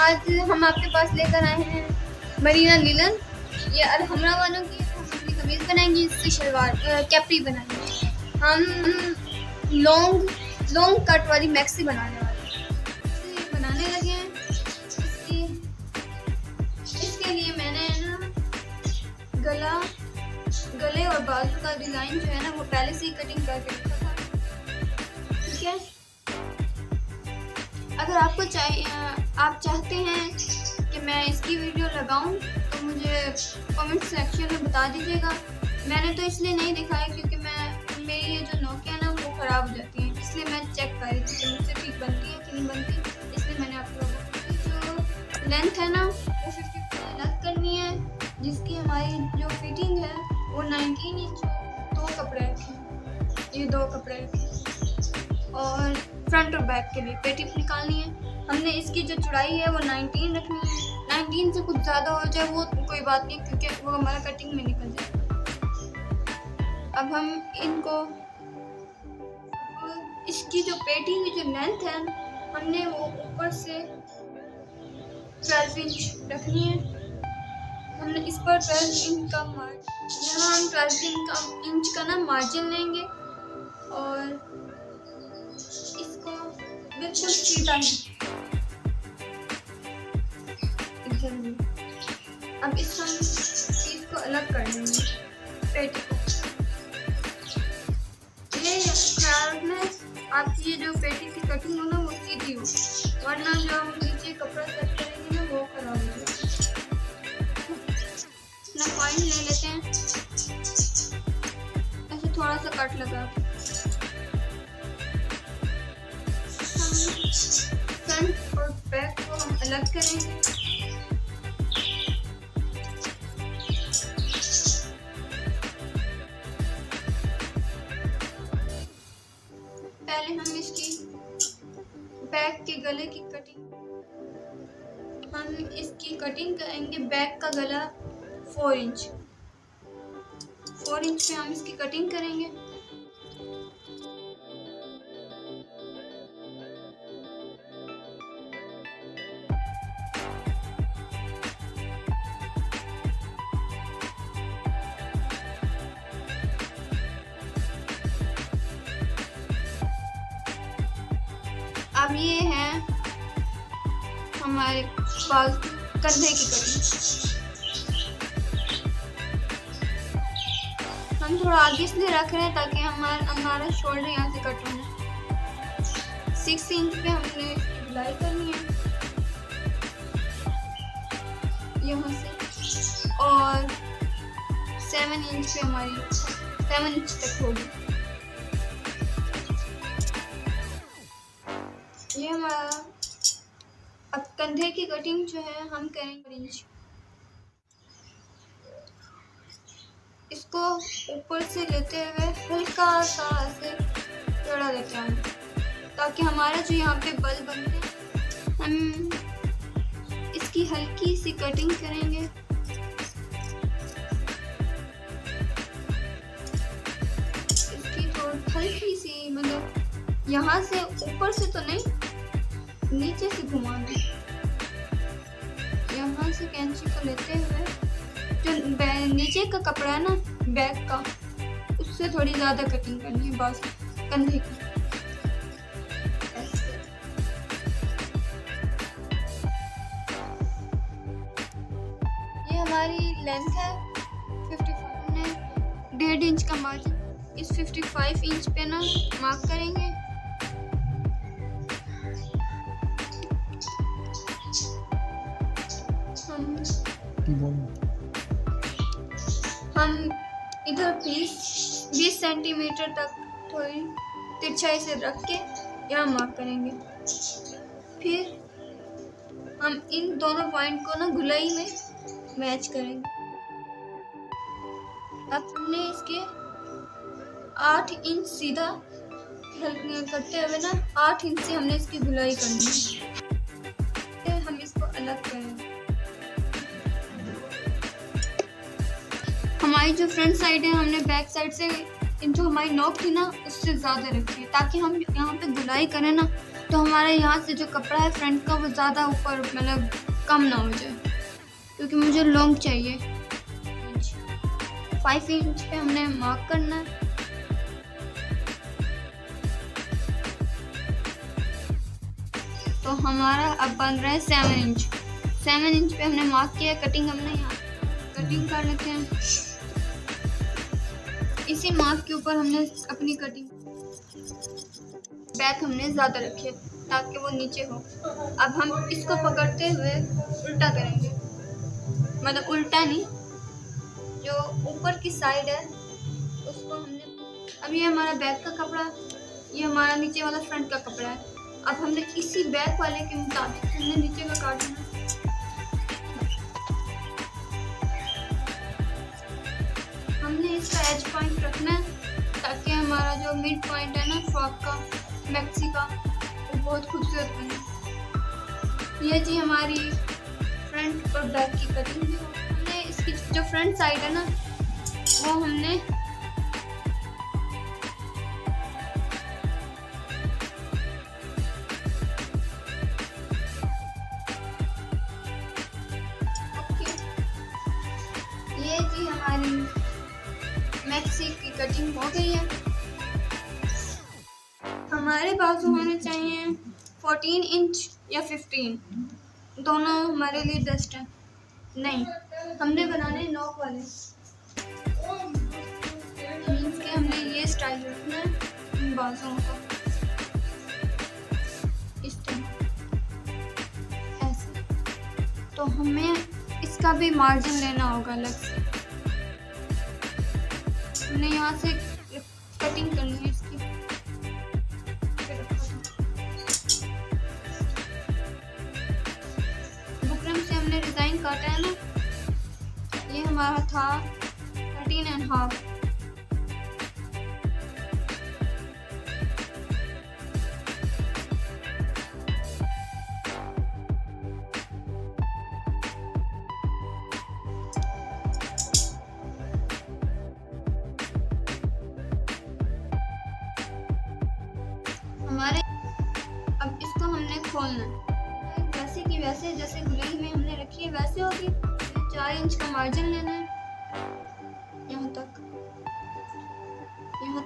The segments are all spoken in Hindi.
आज हम आपके पास लेकर आए हैं मरीना लिनन। ये अलहमरा वालों की हम अपनी कमीज बनाएंगे, इसकी शलवार कैपरी बनाएंगे। हम लॉन्ग कट वाली मैक्सी बनाने वाले हैं, बनाने लगे हैं। इसके लिए मैंने ना गले और बाजू का डिज़ाइन जो है ना वो पहले से ही कटिंग करके रखा था। ठीक है, अगर आपको आप चाहते हैं कि मैं इसकी वीडियो लगाऊं तो मुझे कमेंट सेक्शन में बता दीजिएगा। मैंने तो इसलिए नहीं दिखाया क्योंकि मेरी ये जो नोकें हैं ना वो ख़राब हो जाती हैं, इसलिए मैं चेक कर रही थी कि मुझसे ठीक बनती है कि नहीं बनती। इसलिए मैंने आप लोगों की जो लेंथ है ना वो 50 अलग करनी है, जिसकी हमारी जो फिटिंग है वो 19 इंच। दो कपड़े रखें, ये 2 कपड़े रखें और फ्रंट और बैक के लिए पेटी निकालनी है। हमने इसकी जो चौड़ाई है वो 19 रखनी है। 19 से कुछ ज़्यादा हो जाए वो कोई बात नहीं, क्योंकि वो हमारा कटिंग में निकल जाए। अब हम इनको इसकी जो पेटी की जो लेंथ है हमने वो ऊपर से 12 इंच रखनी है। हमने इस पर 12 इंच का यहाँ हम 12 इंच का ना मार्जिन लेंगे और इसको बिल्कुल सीधा ही। अब इस हम चीज को अलग कर देंगे पेटी को। ये ख्याल रखना आपकी ये जो पेटी की कटिंग हो ना वो सीधी हो, वरना जो हम नीचे कपड़ा सेट करेंगे ना वो खराब हो जाएगा। अपना पॉइंट ले लेते हैं, ऐसे थोड़ा सा कट लगा फ्रंट और बैक को हम अलग करेंगे। पहले हम इसकी बैक के गले की कटिंग करेंगे। बैक का गला 4 इंच पे हम इसकी कटिंग करेंगे। अब ये है हमारे पास कंधे की कटिंग। हम थोड़ा आगे इसलिए रख रहे हैं ताकि हमारा शोल्डर यहाँ से कट होना। 6 इंच पे हमने ढलाई करनी है यहाँ से, और 7 इंच पे हमारी 7 इंच तक होगी। ये हमारा अब कंधे की कटिंग जो है हम करेंगे इंच। इसको ऊपर से लेते हुए हल्का सा ऐसे चढ़ा देते हैं ताकि हमारा जो यहाँ पे बल बनते हैं हम इसकी हल्की सी कटिंग करेंगे। इसकी थोड़ी हल्की सी, मतलब यहाँ से ऊपर से तो नहीं, नीचे से घुमाना। यहाँ से कैंची को लेते हुए जो नीचे का कपड़ा है ना बैक का, उससे थोड़ी ज़्यादा कटिंग करनी है बस कंधे की। ये हमारी लेंथ है 55 में 1.5 इंच का मार्जिन इस 55 इंच पे ना मार्क करेंगे। हम इधर 20 सेंटीमीटर तक थोड़ी तिरछाई से रख के यहाँ मार्क करेंगे। फिर हम इन दोनों पॉइंट को ना गुलाई में मैच करेंगे। अब हमने इसके 8 इंच सीधा करते हुए ना 8 इंच से हमने इसकी गुलाई करनी है। हम इसको अलग करेंगे। हमारी जो फ्रंट साइड है हमने बैक साइड से जो हमारी नोक थी ना उससे ज़्यादा रखी है ताकि हम यहाँ पे गुलाई करें ना तो हमारे यहाँ से जो कपड़ा है फ्रंट का वो ज़्यादा ऊपर मतलब कम ना हो जाए, क्योंकि मुझे लॉन्ग चाहिए। 5 इंच पे हमने मार्क करना है। तो हमारा अब बन रहा है 7 इंच। 7 इंच पे हमने मार्क किया। कटिंग हमने यहाँ कटिंग कर लेते हैं। इसी मार्क के ऊपर हमने अपनी कटिंग बैक हमने ज़्यादा रखी है ताकि वो नीचे हो। अब हम इसको पकड़ते हुए उल्टा करेंगे, मतलब उल्टा नहीं, जो ऊपर की साइड है उसको हमने। अब ये हमारा बैक का कपड़ा, ये हमारा नीचे वाला फ्रंट का कपड़ा है। अब हमने इसी बैक वाले के मुताबिक हमने नीचे का काटना। हमने इसका एज पॉइंट रखना है ताकि हमारा जो मिड पॉइंट है ना फ्रॉक का, मैक्सी का, वो बहुत खूबसूरत बने। ये जी हमारी फ्रंट और बैक की कटिंग। हमने इसकी जो फ्रंट साइड है ना वो हमने ये जी हमारी मैक्सी की कटिंग हो गई है। हमारे बाजू होने चाहिए 14 इंच या 15, दोनों हमारे लिए बेस्ट है। नहीं, हमने बनाने नॉक वाले, मीन्स के हमने ये स्टाइल रखना है इन बाजुओं का, इस तरह ऐसे। तो हमें इसका भी मार्जिन लेना होगा अलग से। हमने यहाँ से कटिंग करनी है इसकी। बुकरम से हमने डिज़ाइन काटा है ना, ये हमारा था 13.5। हमारे अब इसको हमने खोलना है वैसे की वैसे, जैसे गुलाई में हमने रखी है वैसे होगी। 4 इंच का मार्जिन लेना है, यहाँ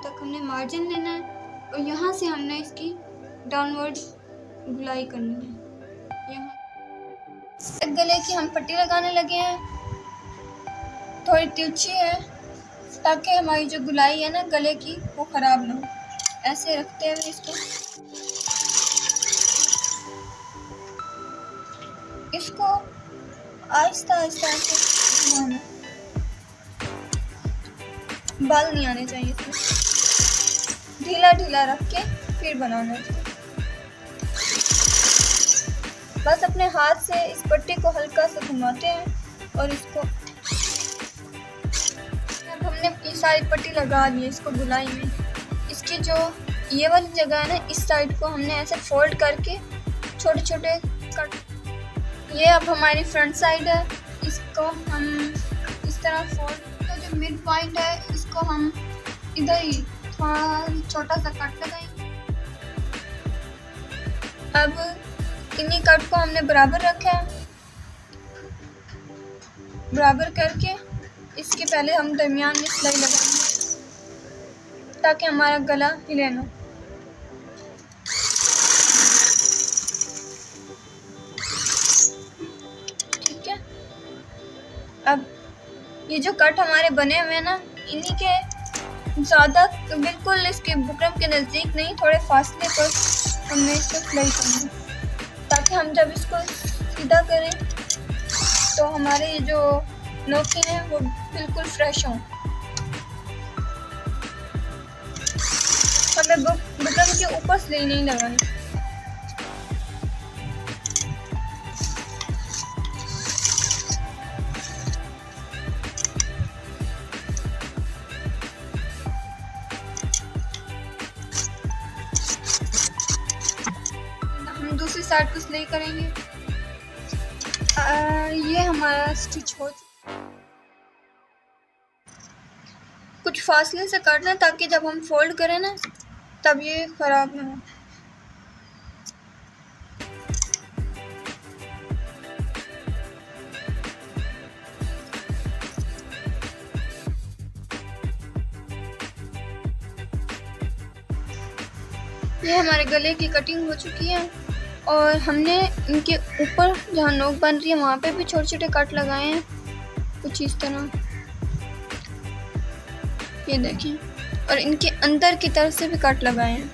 तक हमने मार्जिन लेना है और यहाँ से हमने इसकी डाउनवर्ड गुलाई करनी है। यहाँ गले की हम पट्टी लगाने लगे हैं, थोड़ी तिरछी है ताकि हमारी जो गुलाई है ना गले की वो ख़राब ना हो। ऐसे रखते हुए इसको आहिस्ता आहिस्ता ऐसे घुमाना। बाल नहीं आने चाहिए इसमें, ढीला ढीला रख के फिर बनाना है। बस अपने हाथ से इस पट्टी को हल्का सा घुमाते हैं और इसको। अब हमने ये सारी पट्टी लगा दी है इसको गुलाई में। इसकी जो ये वाली जगह है ना, इस साइड को हमने ऐसे फोल्ड करके छोटे छोटे कट। ये अब हमारी फ्रंट साइड है, इसको हम इस तरह फोल्ड। तो जो मिड पॉइंट है इसको हम इधर ही थोड़ा छोटा सा कट लगाएंगे। अब इन्हीं कट को हमने बराबर रखा है। बराबर करके इसके पहले हम दरमियान में सिलाई लगाएंगे ताकि हमारा गला हिले ना। ठीक है, अब ये जो कट हमारे बने हुए हैं ना, इन्हीं के ज़्यादा बिल्कुल इसके बुकरम के नज़दीक नहीं, थोड़े फासले पर हमने इसको सिलाई करनी है ताकि हम जब इसको सीधा करें तो हमारे ये जो नोकी हैं वो बिल्कुल फ्रेश हों। हमें बुकरम के ऊपर सिलाई नहीं लगानी। हम दूसरी साइड को सिलाई करेंगे। ये हमारा स्टिच हो कुछ फासले से काटना ताकि जब हम फोल्ड करें ना तब ये ख़राब ना हो। ये हमारे गले की कटिंग हो चुकी है और हमने इनके ऊपर जहाँ नोक बन रही है वहाँ पे भी छोटे छोटे कट लगाए हैं, कुछ इस तरह, ये देखें, और इनके अंदर की तरफ से भी कट लगाए हैं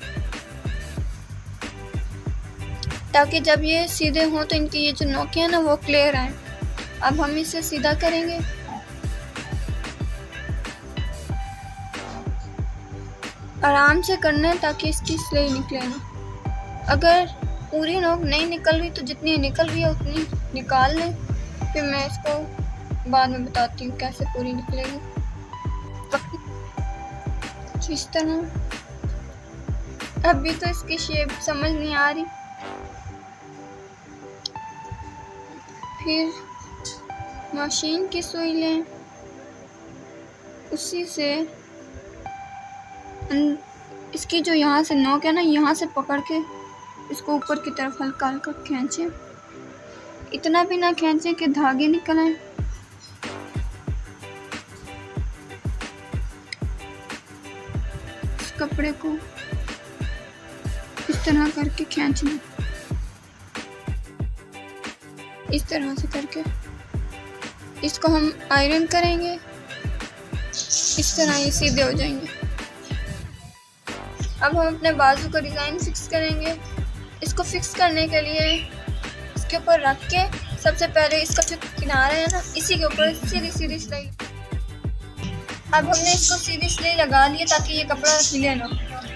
ताकि जब ये सीधे हों तो इनकी ये जो नोकें हैं ना वो क्लियर आए। अब हम इसे सीधा करेंगे। आराम से करना है ताकि इसकी सिलाई निकले ना। अगर पूरी नोक नहीं निकल रही तो जितनी निकल रही है उतनी निकाल लें, फिर मैं इसको बाद में बताती हूँ कैसे पूरी निकलेगी। इस तरह अभी तो इसकी शेप समझ नहीं आ रही। फिर मशीन की सुई लें, उसी से इसकी जो यहाँ से नोक है ना, यहाँ से पकड़ के इसको ऊपर की तरफ हल्का हल्का खींचें, इतना भी ना खींचें कि धागे निकल आए। इस कपड़े को इस तरह करके खींचना, इस तरह से करके इसको हम आयरन करेंगे, इस तरह ये सीधे हो जाएंगे। अब हम अपने बाजू का डिज़ाइन फिक्स करेंगे। इसको फिक्स करने के लिए इसके ऊपर रख के सबसे पहले इसका जो किनारा है ना, इसी के ऊपर सीधी सीधी सिलाई। अब हमने इसको सीधी सिलाई लगा लिया ताकि ये कपड़ा हिले ना।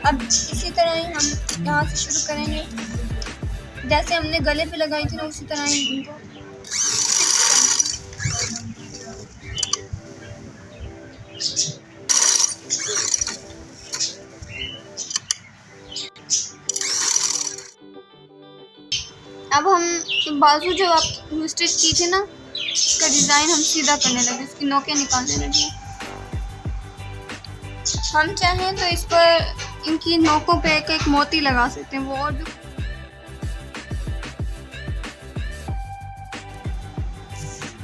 अब इसी तरह ही हम यहाँ से शुरू करेंगे, जैसे हमने गले पे लगाई थी ना उसी तरह ही इनको। अब हम बाजू जो आप स्टिच की थी ना, इसका डिज़ाइन हम सीधा करने लगे, इसकी नोकें निकालने लगे। हम चाहें तो इस पर इनकी नोकों पे एक मोती लगा सकते हैं, वो और भी।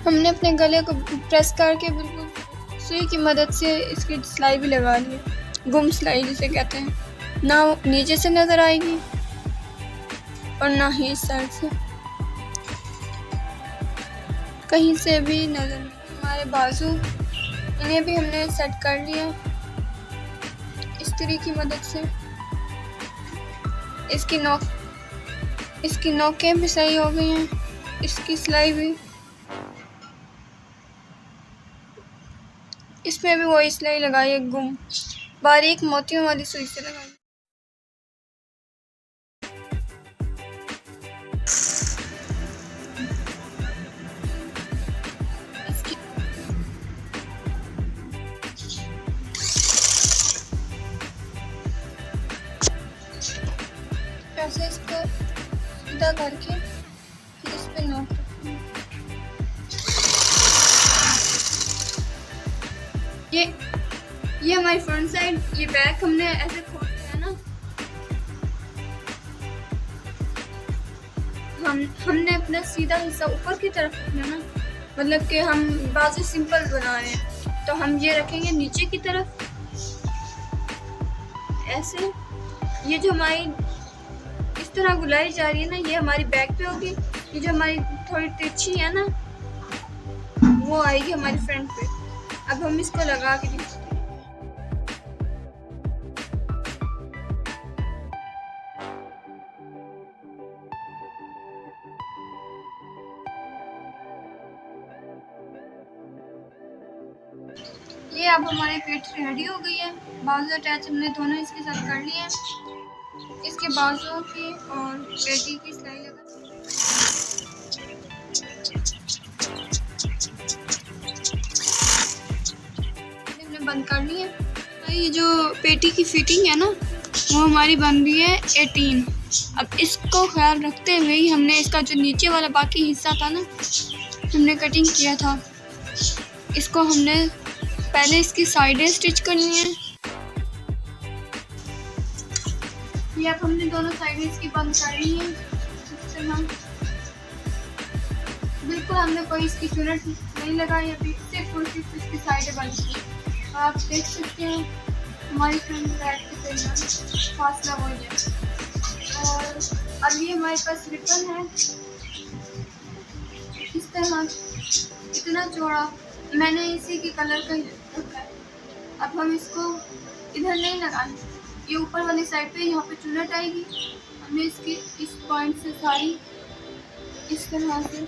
हमने अपने गले को प्रेस करके बिल्कुल सुई की मदद से इसकी सिलाई भी लगा ली है, गुम सिलाई जिसे कहते हैं। ना नीचे से नज़र आएगी और ना ही इस साइड से, कहीं से भी नज़र नहीं। हमारे बाजू इन्हें भी हमने सेट कर लिया इस तरीके की मदद से। इसकी नोकें भी सही हो गई हैं, इसकी सिलाई भी, इसमें भी वही सिलाई लगाई है, गुम बारीक मोतियों वाली सुई से लगाई। ऐसे इसको सीधा करके फिर इस पे नोक रखेंगे। ये हमारी फ्रंट साइड, ये बैक हमने ऐसे खोल दिया है ना। हमने अपना सीधा हिस्सा ऊपर की तरफ रखना ना, मतलब कि हम बाजू सिंपल बना रहे हैं तो हम ये रखेंगे नीचे की तरफ ऐसे। ये जो हमारी इस तरह गुलाई जा रही है ना, ये हमारी बैक पे होगी। ये जो हमारी थोड़ी तिरछी है ना, वो आएगी हमारी फ्रंट पे। अब हम इसको लगा के दिखाते हैं। ये अब हमारी पेटी रेडी हो गई है। बाजू अटैच हमने दोनों इसके साथ कर लिए हैं। इसके बाजुओं की और पेटी की सिलाई लगा हमने बंद करनी है। तो ये जो पेटी की फिटिंग है ना, वो हमारी बन रही है 18। अब इसको ख्याल रखते हुए ही हमने इसका जो नीचे वाला बाकी हिस्सा था ना, हमने कटिंग किया था, इसको हमने पहले इसकी साइडें स्टिच करनी है। ये अब हमने दोनों साइडें इसकी बंद करनी है। बिल्कुल हमने कोई इसकी चुनट नहीं लगाई अभी, सिर्फ और सिर्फ इसकी साइडें बंद की। आप देख सकते हैं हमारी फ्रंट बैक के दरमियान फासला हो गया। और अब ये हमारे पास रिबन है इस तरह, इतना चौड़ा। मैंने इसी के कलर का रखा है। अब हम इसको इधर नहीं लगाएं, ये ऊपर वाली साइड पे यहाँ पे चुनट आएगी। हमें इसकी इस पॉइंट से सारी इस तरह से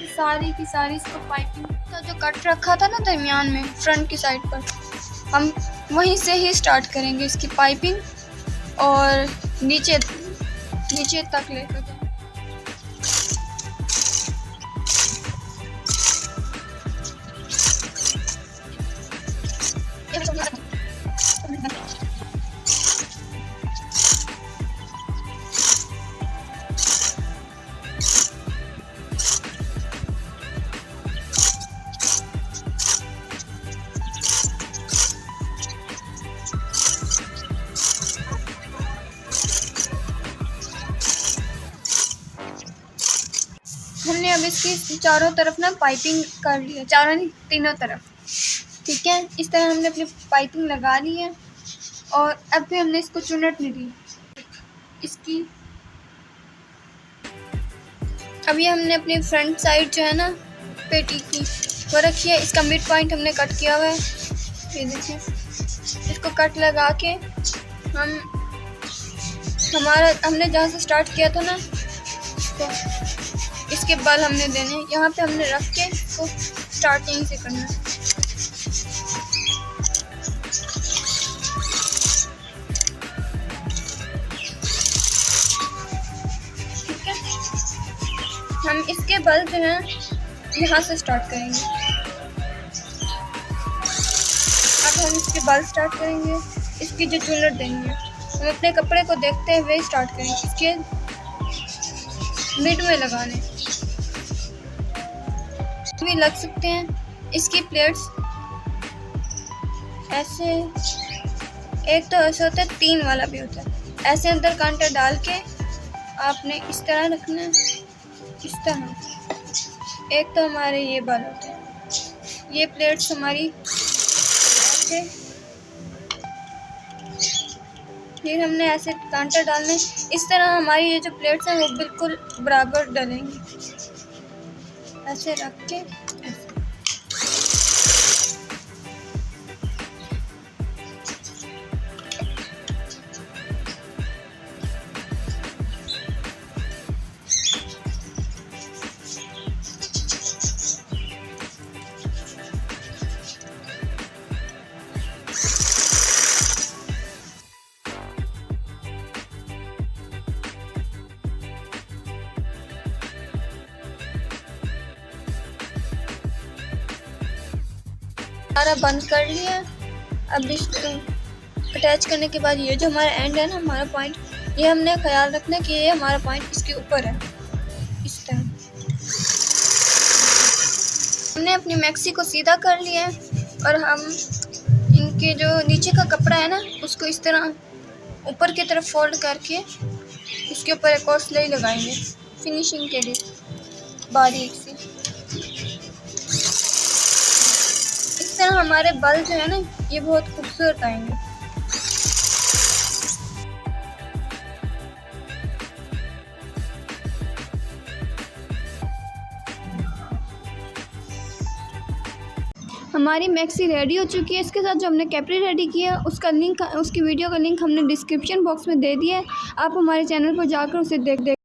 सारी की सारी इसको पाइपिंग का जो कट रखा था ना दरमियान में फ्रंट की साइड पर, हम वहीं से ही स्टार्ट करेंगे इसकी पाइपिंग और नीचे तक लेकर जाएं। हमने अब इसकी चारों तरफ ना पाइपिंग कर ली है, चारों नहीं तीनों तरफ, ठीक है। इस तरह हमने अपनी पाइपिंग लगा ली है और अब भी हमने इसको चुनट नहीं दी इसकी। अभी हमने अपनी फ्रंट साइड जो है ना पेटी की वो रखी है, इसका मिड पॉइंट हमने कट किया हुआ है, ये देखिए। इसको कट लगा के हमने जहाँ से स्टार्ट किया था ना इसके बल हमने देने हैं, यहाँ पे हमने रख के इसको स्टार्ट यहीं से करना है। ठीक है, हम इसके बल जो है यहाँ से स्टार्ट करेंगे। अब हम इसके बल स्टार्ट करेंगे, इसकी जो चुनट देंगे हम अपने कपड़े को देखते हुए स्टार्ट करेंगे, इसके मिड में लगाने भी लग सकते हैं। इसकी प्लेट्स ऐसे, एक तो ऐसे होता है, 3 वाला भी होता है। ऐसे अंदर कांटा डाल के आपने इस तरह रखना है, इस तरह। एक तो हमारे ये बल होते हैं, ये प्लेट्स हमारी ऐसे, फिर हमने ऐसे कांटा डालने, इस तरह हमारी ये जो प्लेट्स हैं वो बिल्कुल बराबर डलेंगी। ऐसे रख के सारा बंद कर लिया। अब इसको अटैच करने के बाद ये जो हमारा एंड है ना, हमारा पॉइंट, ये हमने ख्याल रखना कि ये हमारा पॉइंट इसके ऊपर है, इस तरह। हमने अपनी मैक्सी को सीधा कर लिया है और हम इनके जो नीचे का कपड़ा है ना उसको इस तरह ऊपर की तरफ फोल्ड करके इसके ऊपर एक और सिलाई लगाएंगे फिनिशिंग के लिए बारीक से। इस तरह हमारे बल जो है ना ये बहुत खूबसूरत आएंगे। हमारी मैक्सी रेडी हो चुकी है। इसके साथ जो हमने कैपरी रेडी किया उसका लिंक, उसकी वीडियो का लिंक हमने डिस्क्रिप्शन बॉक्स में दे दिया है। आप हमारे चैनल पर जाकर उसे देख